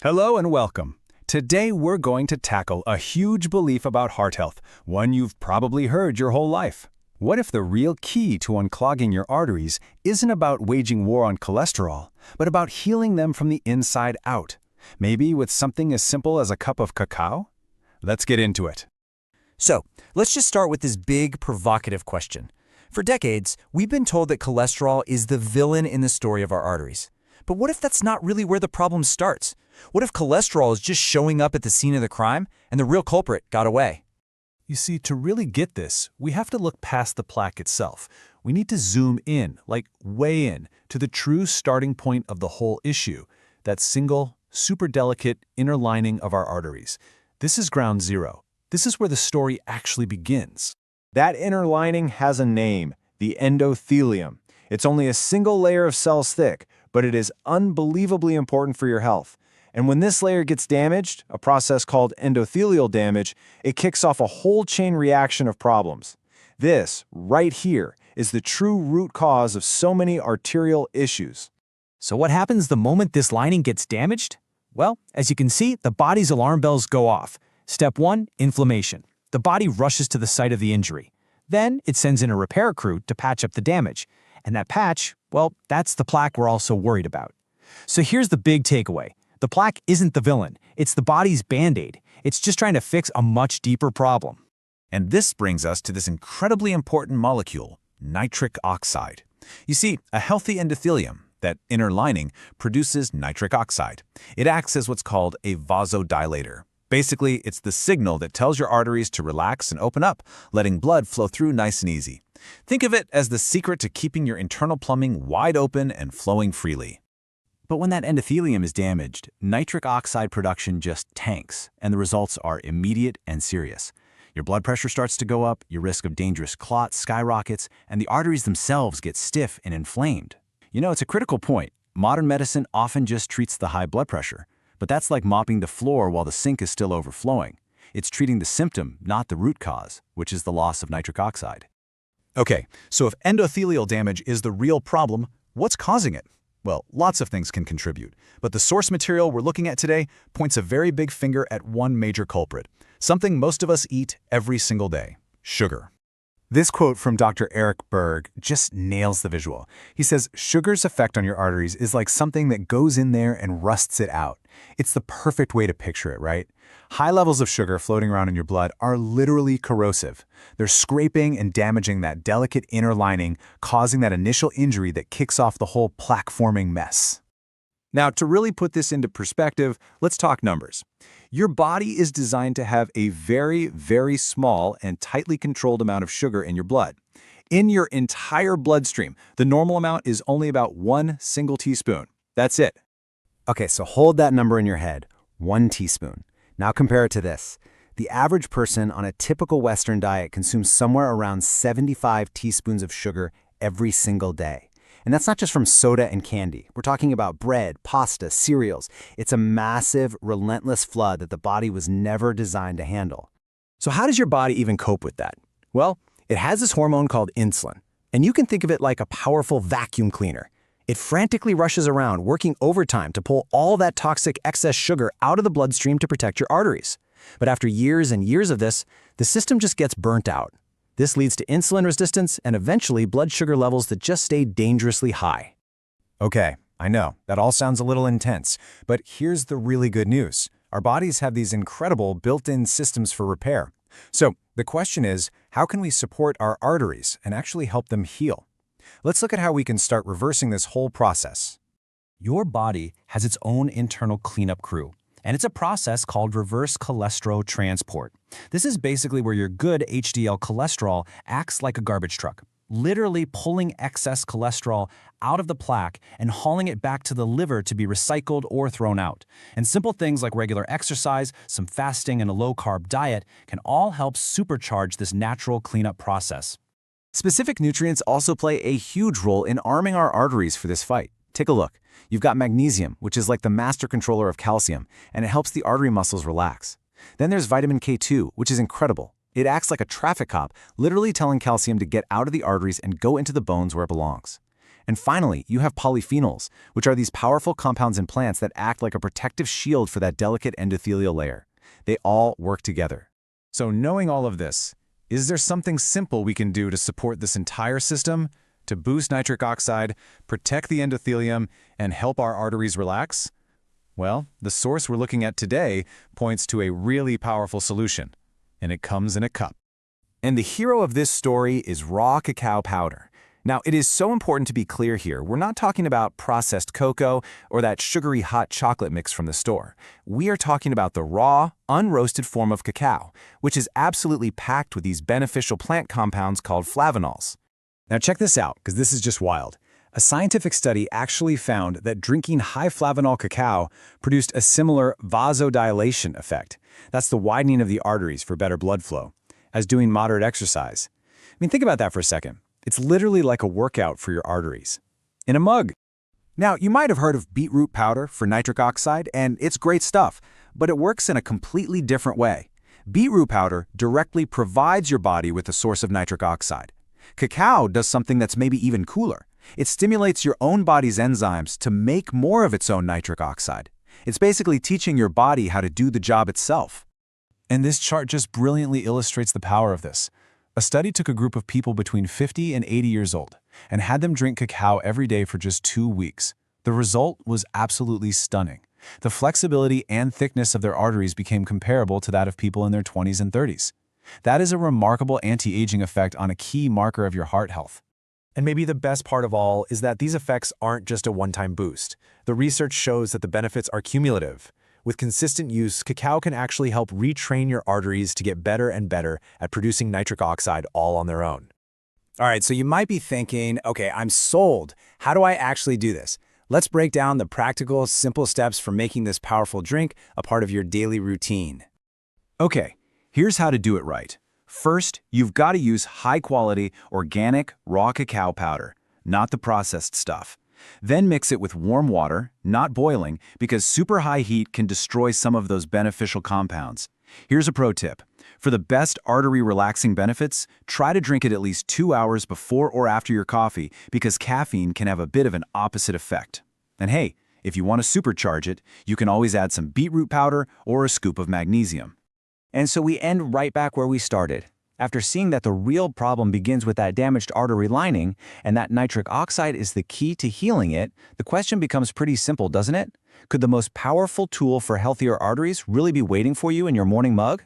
Hello and welcome. Today we're going to tackle a huge belief about heart health, one you've probably heard your whole life. What if the real key to unclogging your arteries isn't about waging war on cholesterol, but about healing them from the inside out? Maybe with something as simple as a cup of cacao? Let's get into it. So, let's just start with this big, provocative question. For decades, we've been told that cholesterol is the villain in the story of our arteries. But what if that's not really where the problem starts? What if cholesterol is just showing up at the scene of the crime and the real culprit got away? You see, to really get this, we have to look past the plaque itself. We need to zoom in, like way in, to the true starting point of the whole issue, that single, super delicate inner lining of our arteries. This is ground zero. This is where the story actually begins. That inner lining has a name, the endothelium. It's only a single layer of cells thick, but it is unbelievably important for your health. And when this layer gets damaged, a process called endothelial damage, it kicks off a whole chain reaction of problems. This, right here, is the true root cause of so many arterial issues. So what happens the moment this lining gets damaged? Well, as you can see, the body's alarm bells go off. Step 1, inflammation. The body rushes to the site of the injury. Then it sends in a repair crew to patch up the damage. And that patch, well, that's the plaque we're all so worried about. So here's the big takeaway. The plaque isn't the villain. It's the body's band-aid. It's just trying to fix a much deeper problem. And this brings us to this incredibly important molecule, nitric oxide. You see, a healthy endothelium, that inner lining, produces nitric oxide. It acts as what's called a vasodilator. Basically, it's the signal that tells your arteries to relax and open up, letting blood flow through nice and easy. Think of it as the secret to keeping your internal plumbing wide open and flowing freely. But when that endothelium is damaged, nitric oxide production just tanks, and the results are immediate and serious. Your blood pressure starts to go up, your risk of dangerous clots skyrockets, and the arteries themselves get stiff and inflamed. You know, it's a critical point. Modern medicine often just treats the high blood pressure, but that's like mopping the floor while the sink is still overflowing. It's treating the symptom, not the root cause, which is the loss of nitric oxide. Okay, so if endothelial damage is the real problem, what's causing it? Well, lots of things can contribute, but the source material we're looking at today points a very big finger at one major culprit, something most of us eat every single day: sugar. This quote from Dr. Eric Berg just nails the visual. He says, sugar's effect on your arteries is like something that goes in there and rusts it out. It's the perfect way to picture it, right? High levels of sugar floating around in your blood are literally corrosive. They're scraping and damaging that delicate inner lining, causing that initial injury that kicks off the whole plaque-forming mess. Now, to really put this into perspective, let's talk numbers. Your body is designed to have a very, very small and tightly controlled amount of sugar in your blood. In your entire bloodstream, the normal amount is only about 1 single teaspoon. That's it. Okay, so hold that number in your head, 1 teaspoon. Now compare it to this. The average person on a typical Western diet consumes somewhere around 75 teaspoons of sugar every single day. And that's not just from soda and candy. We're talking about bread, pasta, cereals. It's a massive, relentless flood that the body was never designed to handle. So how does your body even cope with that? Well, it has this hormone called insulin. And you can think of it like a powerful vacuum cleaner. It frantically rushes around, working overtime to pull all that toxic excess sugar out of the bloodstream to protect your arteries. But after years and years of this, the system just gets burnt out. This leads to insulin resistance and eventually blood sugar levels that just stay dangerously high. Okay, I know, that all sounds a little intense, but here's the really good news. Our bodies have these incredible built-in systems for repair. So the question is, how can we support our arteries and actually help them heal? Let's look at how we can start reversing this whole process. Your body has its own internal cleanup crew, and it's a process called reverse cholesterol transport. This is basically where your good HDL cholesterol acts like a garbage truck, literally pulling excess cholesterol out of the plaque and hauling it back to the liver to be recycled or thrown out. And simple things like regular exercise, some fasting, and a low-carb diet can all help supercharge this natural cleanup process. Specific nutrients also play a huge role in arming our arteries for this fight. Take a look. You've got magnesium, which is like the master controller of calcium, and it helps the artery muscles relax. Then there's vitamin K2, which is incredible. It acts like a traffic cop, literally telling calcium to get out of the arteries and go into the bones where it belongs. And finally, you have polyphenols, which are these powerful compounds in plants that act like a protective shield for that delicate endothelial layer. They all work together. So knowing all of this, is there something simple we can do to support this entire system, to boost nitric oxide, protect the endothelium, and help our arteries relax? Well, the source we're looking at today points to a really powerful solution, and it comes in a cup. And the hero of this story is raw cacao powder. Now, it is so important to be clear here. We're not talking about processed cocoa or that sugary hot chocolate mix from the store. We are talking about the raw, unroasted form of cacao, which is absolutely packed with these beneficial plant compounds called flavonols. Now check this out, because this is just wild. A scientific study actually found that drinking high flavanol cacao produced a similar vasodilation effect. That's the widening of the arteries for better blood flow, as doing moderate exercise. I mean, think about that for a second. It's literally like a workout for your arteries. In a mug. Now, you might have heard of beetroot powder for nitric oxide, and it's great stuff, but it works in a completely different way. Beetroot powder directly provides your body with a source of nitric oxide. Cacao does something that's maybe even cooler. It stimulates your own body's enzymes to make more of its own nitric oxide. It's basically teaching your body how to do the job itself. And this chart just brilliantly illustrates the power of this. A study took a group of people between 50 and 80 years old and had them drink cacao every day for just 2 weeks. The result was absolutely stunning. The flexibility and thickness of their arteries became comparable to that of people in their 20s and 30s. That is a remarkable anti-aging effect on a key marker of your heart health. And maybe the best part of all is that these effects aren't just a one-time boost. The research shows that the benefits are cumulative. With consistent use, cacao can actually help retrain your arteries to get better and better at producing nitric oxide all on their own. All right, so you might be thinking, okay, I'm sold. How do I actually do this? Let's break down the practical, simple steps for making this powerful drink a part of your daily routine. Okay, here's how to do it right. First, you've got to use high-quality, organic, raw cacao powder, not the processed stuff. Then mix it with warm water, not boiling, because super high heat can destroy some of those beneficial compounds. Here's a pro tip. For the best artery-relaxing benefits, try to drink it at least 2 hours before or after your coffee, because caffeine can have a bit of an opposite effect. And hey, if you want to supercharge it, you can always add some beetroot powder or a scoop of magnesium. And so we end right back where we started. After seeing that the real problem begins with that damaged artery lining and that nitric oxide is the key to healing it, the question becomes pretty simple, doesn't it? Could the most powerful tool for healthier arteries really be waiting for you in your morning mug?